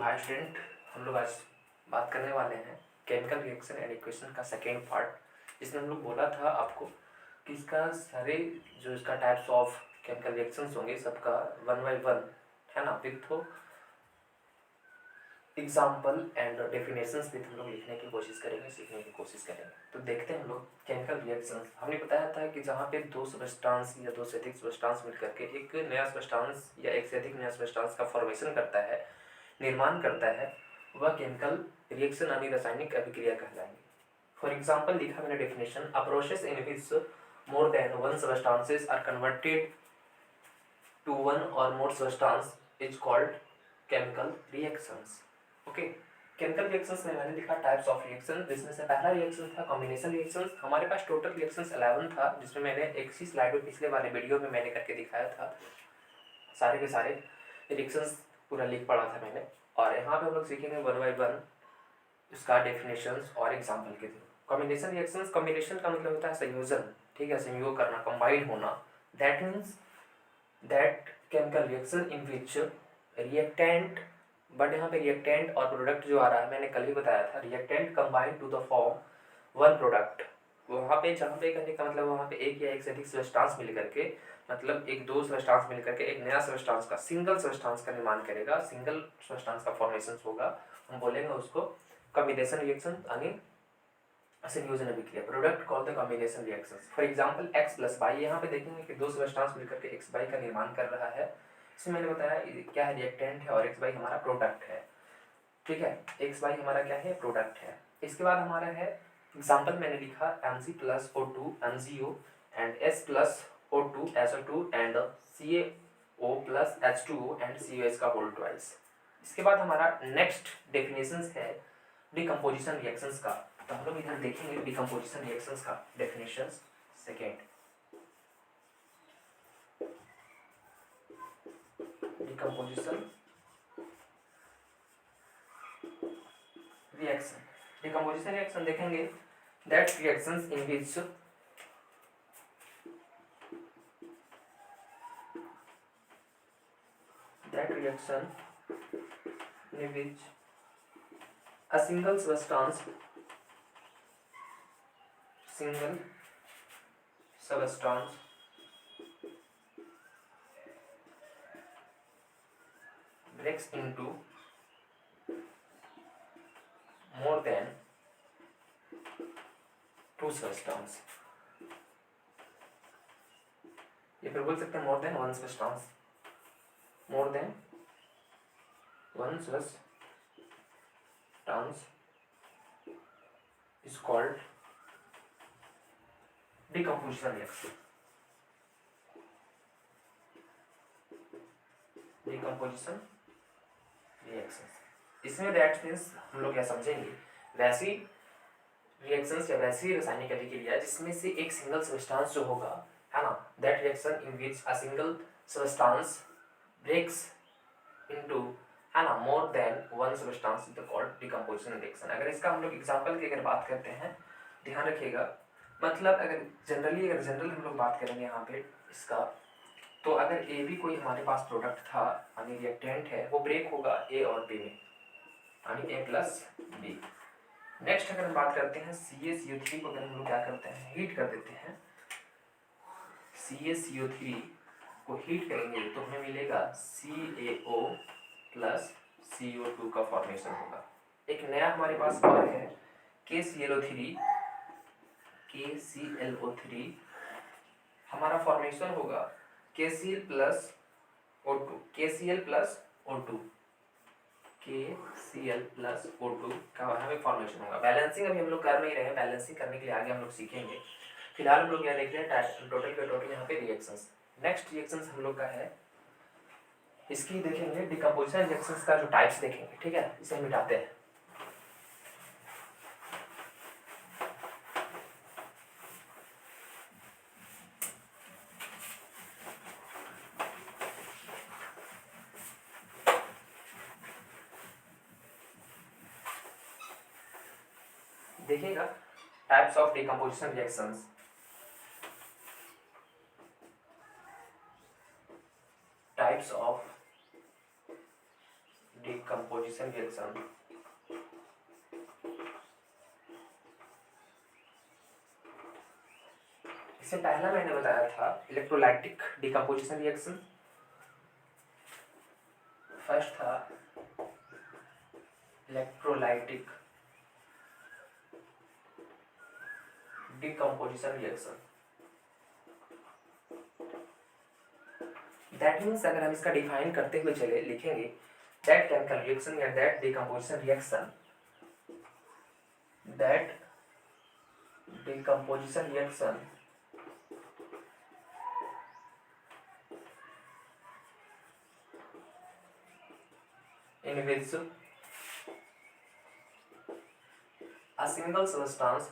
Hi student, हम लोग आज बात करने वाले हैं केमिकल रिएक्शन एंड इक्वेशन का सेकेंड पार्ट, जिसमें हम लोग बोला था आपको कि इसका सारे जो इसका टाइप्स ऑफ केमिकल रिएक्शंस होंगे सबका 1 बाय 1 है ना, with example and definitions with हम लोग लिखने की कोशिश करेंगे, सीखने की कोशिश करेंगे। तो देखते हैं हम लोग केमिकल रिएक्शंस। हमने बताया था कि जहाँ पे दो सब्सटेंस या दो से अधिक सब्सटेंस मिलकर के एक नया सब्सटेंस या एक से अधिक नया सब्सटेंस का फॉर्मेशन करता है, निर्माण करता है, वह केमिकल रिएक्शन यानी रासायनिक अभिक्रिया कहलाएंगे। फॉर एग्जाम्पल लिखा मैंने definition, a process in which more than one substances are converted to one or more substance is called chemical reactions. Okay, chemical reactions में मैंने लिखा टाइप्स ऑफ रिएक्शन, जिसमें से पहला रिएक्शन था कॉम्बिनेशन रिएक्शंस। हमारे पास टोटल रिएक्शंस 11 था, जिसमें मैंने एक सी स्लाइड में पिछले वाले वीडियो में मैंने करके दिखाया था, सारे के सारे रिएक्शंस पूरा लिख पढ़ा था मैंने। और यहाँ पे हम लोग सीखेंगे 1 बाय 1 इसका डेफिनेशंस और एग्जाम्पल के थ्रू। कॉम्बिनेशन रिएक्शंस, कॉम्बिनेशन का मतलब होता है संयोजन, ठीक है, संयोग करना, कंबाइन होना। That means that chemical reaction in which reactant, but यहाँ पे रिएक्टेंट और प्रोडक्ट जो आ रहा है मैंने कल ही बताया था, reactant combine to the form one product. वहाँ पे जहाँ पे करने का मतलब वहाँ पे एक या एक से अधिक सब्सटेंस मिल करके, मतलब एक दो सब्सटेंस मिल करके एक नया सब्सटेंस का, सिंगल सब्सटेंस का निर्माण करेगा, सिंगल सब्सटेंस का फॉर्मेशन होगा, हम बोलेंगे उसको कॉम्बिनेशन रिएक्शन यानी संयोजन अभिक्रिया। Product called the combination reactions. For example x plus Y, यहाँ पे देखेंगे कि दो सब्सटेंस मिलकर के x वाई का निर्माण कर रहा है। इसमें मैंने बताया क्या है, रिएक्टेंट है, और x वाई हमारा प्रोडक्ट है, ठीक है। x वाई हमारा क्या है, प्रोडक्ट है। इसके बाद हमारा है एग्जाम्पल मैंने लिखा Mc plus O2 MgO and S plus O2 SO2 and CaO plus H2O and COH का होल ट्वाइस। इसके बाद हमारा नेक्स्ट डेफिनेशंस है डिकम्पोजिशन रिएक्शंस का। तो हम लोग इधर देखेंगे डिकम्पोजिशन रिएक्शंस का definitions second. Decomposition reaction, decomposition reaction देखेंगे that reactions in which that reaction in which a single substance breaks into more than two substance, या फिर बोल सकते हैं more than one substance, more than one substance is called decomposition reaction. decomposition reactions, इसमें that means हम लोग क्या समझेंगे, वैसी रिएक्शंस या वैसी रासायनिक अभिक्रिया जिसमें से एक सिंगल सब्सटेंस जो होगा, है ना, that reaction in which a single substance breaks into, है ना, more than one substance is called decomposition reaction. अगर इसका हम लोग एग्जांपल की अगर बात करते हैं, ध्यान रखिएगा, मतलब अगर जनरल हम लोग बात करेंगे यहाँ पे इसका, तो अगर ए भी कोई हमारे पास प्रोडक्ट था यानी रिएक्टेंट है, वो ब्रेक होगा ए और बी में, यानी ए प्लस बी। नेक्स्ट अगर हम बात करते हैं CaCO3 को, अगर हम लोग क्या करते हैं, हीट कर देते हैं, CaCO3 को हीट करेंगे तो हमें मिलेगा CaO प्लस CO2 का फॉर्मेशन होगा। एक नया हमारे पास और है KClO3 हमारा फॉर्मेशन होगा KCl plus O2, KCl plus O2 का हमें फॉर्मेशन होगा। बैलेंसिंग अभी हम लोग कर नहीं रहे हैं, बैलेंसिंग करने के लिए आगे हम लोग सीखेंगे। फिलहाल हम लोग क्या देख रहे हैं, टोटल के टोटल यहाँ पे रिएक्शंस। नेक्स्ट रिएक्शंस हम लोग का है, इसकी देखेंगे डिकम्पोजिशन रिएक्शंस का जो टाइप्स देखेंगे, ठीक है। इसे मिटाते हैं। देखिएगा types of decomposition reactions. Types of decomposition reaction. इससे पहला मैंने बताया था इलेक्ट्रोलाइटिक डिकम्पोजिशन रिएक्शन। फर्स्ट था electrolytic decomposition reaction. That means अगर हम इसका डिफाइन करते हुए चले लिखेंगे दैट केमिकल रिएक्शन या that decomposition reaction, that decomposition reaction in which a single substance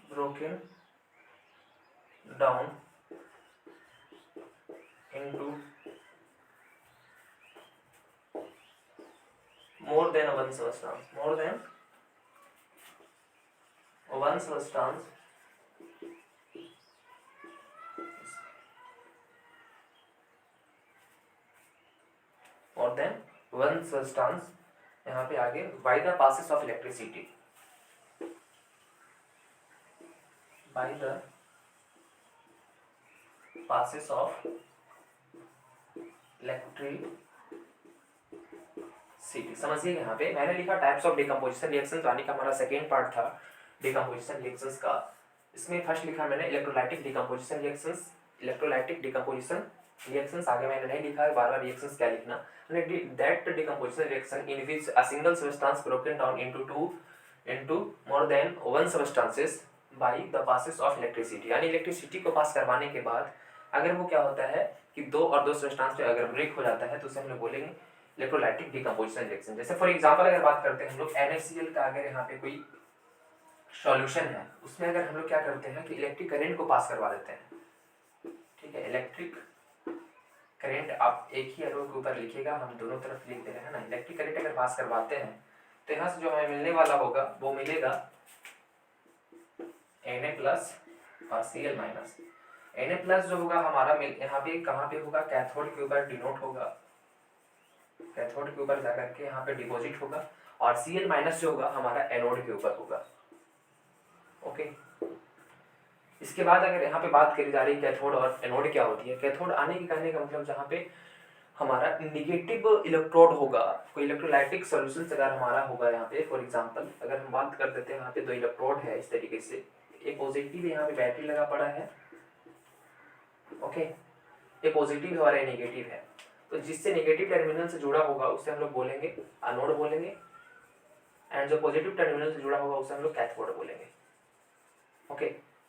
broken down into more than one substance, more than one substance more than one substance, यहाँ पे आगे by the passes of electricity, by the passes of electricity। समझिए यहाँ पे मैंने लिखा types of decomposition reaction, यानी कि हमारा सेकेंड पार्ट था डिकम्पोजिशन रिएक्शंस का। इसमें फर्स्ट लिखा मैंने electrolytic decomposition reactions, electrolytic decomposition reactions, आगे मैंने नहीं लिखा है बार बार रिएक्शंस क्या लिखना। That decomposition reaction in which a single substance broken down into more than one substances by the passes of electricity, यानी इलेक्ट्रिसिटी को पास करवाने के बाद अगर वो क्या होता है कि दो और दो सब्सटेंस पे अगर ब्रेक हो जाता है तो उसे हम लोग बोलेंगे इलेक्ट्रोलाइटिक डिकम्पोजिशन रिएक्शन। जैसे फॉर एग्जांपल अगर बात करते हैं हम लोग NaCl का, अगर यहाँ पे कोई सॉल्यूशन है उसमें अगर हम लोग क्या करते हैं कि इलेक्ट्रिक करंट को पास करवा देते हैं, ठीक है। इलेक्ट्रिक करंट आप एक ही एरो के ऊपर लिखिएगा, हम दोनों तरफ लिख दे रहे हैं ना। इलेक्ट्रिक करंट अगर पास करवाते हैं तो यहाँ से जो हमें मिलने वाला होगा वो मिलेगा Na प्लस और Cl माइनस। Na प्लस जो होगा हमारा यहाँ पे कहाँ पे होगा, कैथोड के ऊपर डिनोट होगा, कैथोड के ऊपर जाकर के यहाँ पे डिपॉजिट होगा, और Cl माइनस जो होगा हमारा एनोड के ऊपर होगा। ओके, इसके बाद अगर यहाँ पे बात करी जा रही है कैथोड और एनोड क्या होती है, कैथोड आने के कहने का मतलब जहाँ पे हमारा निगेटिव इलेक्ट्रोड होगा, कोई इलेक्ट्रोलाइटिक सॉल्यूशन अगर हमारा होगा यहाँ पे, फॉर एग्जांपल अगर हम बात कर देते हैं यहाँ पे दो इलेक्ट्रोड है इस तरीके से, एक पॉजिटिव यहाँ पे बैटरी लगा पड़ा है, ओके, एक पॉजिटिव है और एक नेगेटिव है, तो जिससे नेगेटिव टर्मिनल से जुड़ा होगा उसे हम लोग बोलेंगे एनोड बोलेंगे, एंड जो पॉजिटिव टर्मिनल से जुड़ा होगा उसे हम लोग कैथोड बोलेंगे। ओके,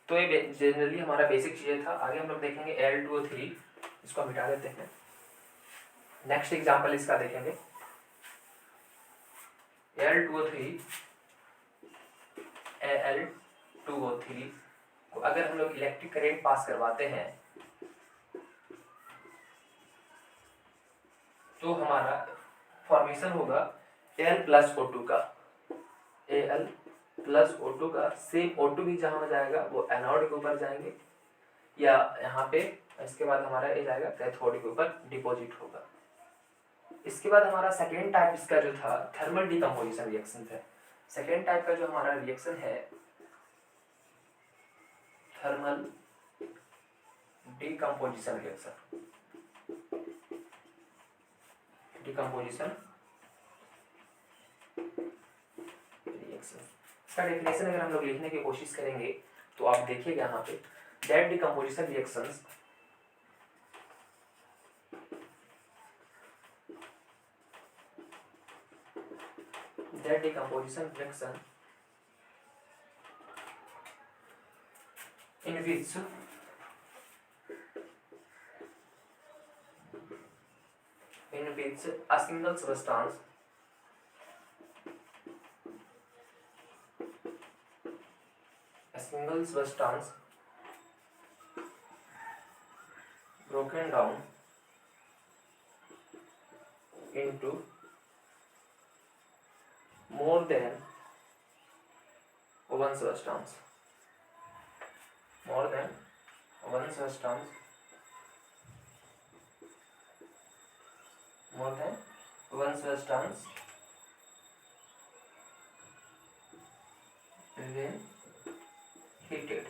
तो ये जनरली हमारा बेसिक चीज़ था। आगे हम लोग देखेंगे Al2O3, इसको मिटा देते हैं। नेक्स्ट एग्जांपल इसका देखेंगे Al2O3 को अगर हम लोग इलेक्ट्रिक करंट पास करवाते हैं तो हमारा फॉर्मेशन होगा Al प्लस O2 का, Al प्लस O2 का, सेम O2 भी जहाँ जाएगा वो एनोड के ऊपर जाएंगे या यहाँ पे, इसके बाद हमारा ये जाएगा कैथोड के ऊपर डिपॉजिट होगा। इसके बाद हमारा सेकेंड टाइप इसका जो था थर्मल डिकम्पोजिशन रिएक्शन है। सेकेंड टाइप का जो हमारा रिएक्शन है thermal decomposition reaction, decomposition reaction. इसका डेफिनेशन अगर हम लोग लिखने की कोशिश करेंगे तो आप देखिएगा यहाँ पे that decomposition reactions that decomposition reaction in which a single substance broken down into more than one substance, more than one substance, more than one substance when heated।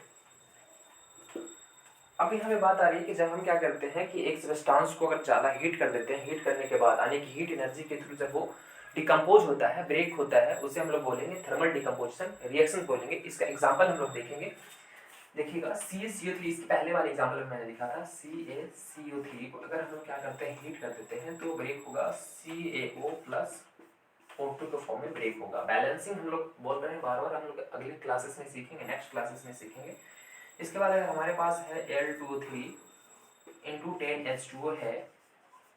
अब यहाँ पे बात आ रही है कि जब हम क्या करते हैं कि एक सब्सटेंस को अगर ज़्यादा हीट कर देते हैं, हीट करने के बाद यानी कि हीट एनर्जी के थ्रू जब वो डिकम्पोज होता है, ब्रेक होता है, उसे हम लोग बोलेंगे थर्मल डिकम्पोजिशन रिएक्शन बोलेंगे। इसका एग्जांपल हम लोग देखेंगे। देखिएगा CaCO3, इसके पहले वाले एग्जांपल में मैंने लिखा था CaCO3 को अगर हम लोग क्या करते हैं हीट कर देते हैं तो ब्रेक होगा CaO प्लस O2 के फॉर्म में ब्रेक होगा। बैलेंसिंग हम लोग बोल रहे हैं बार बार, हम लोग अगले क्लासेस में सीखेंगे, नेक्स्ट क्लासेस में सीखेंगे। इसके बाद अगर हमारे पास है Al2O3 इंटू 10H2O है,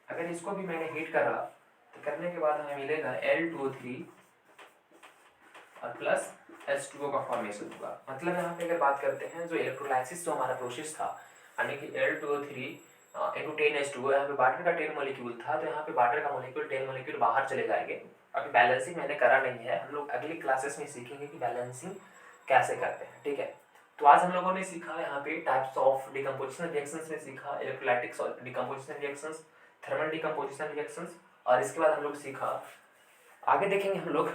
अगर इसको भी मैंने हीट करा तो करने के बाद हमें मिलेगा Al2O3 और प्लस H2O का फॉर्मेशन होगा। मतलब यहाँ पे अगर बात करते हैं जो इलेक्ट्रोलाइसिस जो हमारा प्रोसेस था, यानी कि Al2O3 इंटू 10H2O, यहाँ पे वाटर का 10 मॉलिक्यूल था तो यहाँ पे वाटर का मॉलिक्यूल 10 मॉलिक्यूल बाहर चले जाएंगे। अभी बैलेंसिंग मैंने करा नहीं है, हम लोग अगली क्लासेस में सीखेंगे कि बैलेंसिंग कैसे करते हैं, ठीक है। तो आज हम लोगों ने सीखा यहाँ पे टाइप्स ऑफ डिकम्पोजिशन रिएक्शंस में सीखा, electrolytic decomposition reactions, thermal decomposition reactions, और इसके बाद हम लोग सीखा, आगे देखेंगे हम लोग,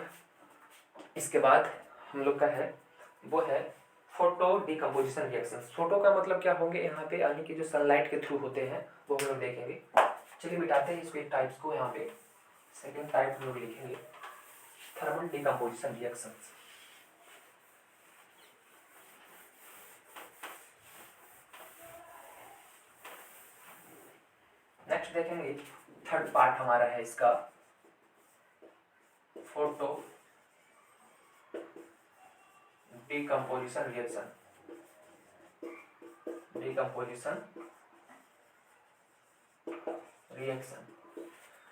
इसके बाद हम लोग का है वो है फोटो डिकम्पोजिशन रिएक्शंस। फोटो का मतलब क्या होंगे यहाँ पे, यानी कि जो सनलाइट के थ्रू होते हैं वो हम लोग देखेंगे। चलिए मिटाते हैं इसको टाइप्स को, यहाँ पे सेकेंड टाइप हम लोग लिखेंगे थर्मल डिकम्पोजिशन रिएक्शंस। नेक्स्ट देखेंगे थर्ड पार्ट हमारा है इसका photo decomposition reaction. Decomposition reaction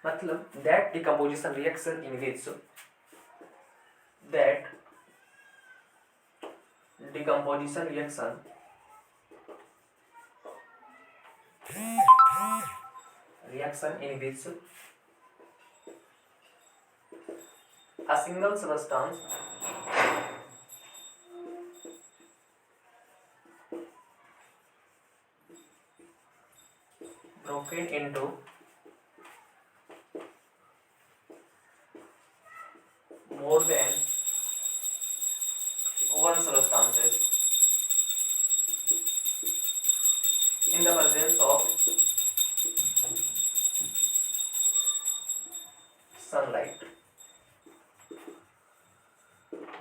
मतलब that decomposition reaction in which that decomposition reaction in which a single substance broken into more than one substances in the presence of sunlight।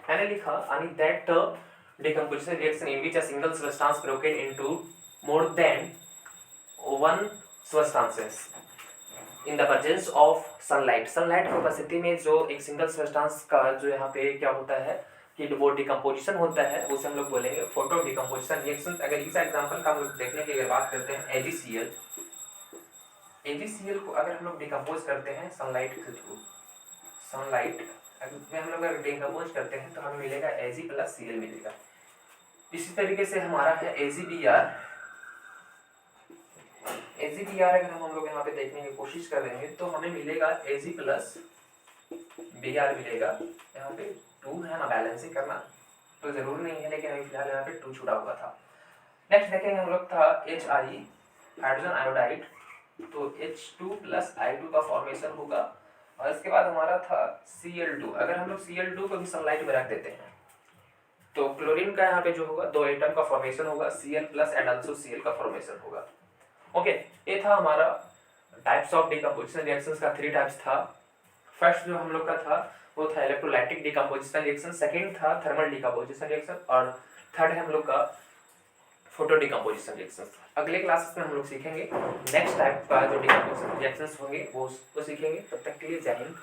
मैंने लिखा यानी that decomposition reaction in which a single substance broken into more than one substances in the presence of sunlight। Sunlight की उपस्थिति में जो एक single substance का जो यहाँ पे क्या होता है कि वो डिकम्पोजिशन होता है, उसे हम लोग बोलेंगे फोटो डिकम्पोजिशन रिएक्शन। अगर इसका एग्जांपल का हम लोग देखने की अगर बात करते हैं AgCl, AgCl को अगर हम लोग डिकम्पोज करते हैं सनलाइट के थ्रू, सनलाइट में हम लोग अगर डिकम्पोज करते हैं तो हमें मिलेगा Ag प्लस Cl मिलेगा। इसी तरीके से हमारा है AgBr। AgBr अगर हम लोग यहाँ पे देखने की कोशिश करेंगे तो हमें मिलेगा Ag प्लस Br मिलेगा। यहाँ पे 2 है ना, बैलेंसिंग करना तो जरूर नहीं है, लेकिन अभी फिलहाल यहाँ पे 2 छुड़ा हुआ था। नेक्स्ट देखेंगे हम लोग था HI हाइड्रोजन आयोडाइड, तो H2 प्लस I2 का फॉर्मेशन होगा। और इसके बाद हमारा था Cl2। अगर हम लोग Cl2 को भी सनलाइट में रख देते हैं तो क्लोरीन का यहाँ पे जो होगा 2 एटम का फॉर्मेशन होगा, Cl plus and also Cl का फॉर्मेशन होगा। ओके, ये था हमारा टाइप्स ऑफ डिकम्पोजिशन रिएक्शंस का 3 टाइप्स था। फर्स्ट जो हम लोग का था वो था इलेक्ट्रोलाइटिक डिकम्पोजिशन रिएक्शन, सेकंड था थर्मल डिकम्पोजिशन रिएक्शन, और थर्ड है हम लोग का फोटो डिकम्पोजिशन रिएक्शन। अगले क्लासेस में हम लोग सीखेंगे नेक्स्ट टाइप का जो डिकम्पोजिशन रिएक्शंस होंगे वो सीखेंगे। तब तक के लिए जय हिंद।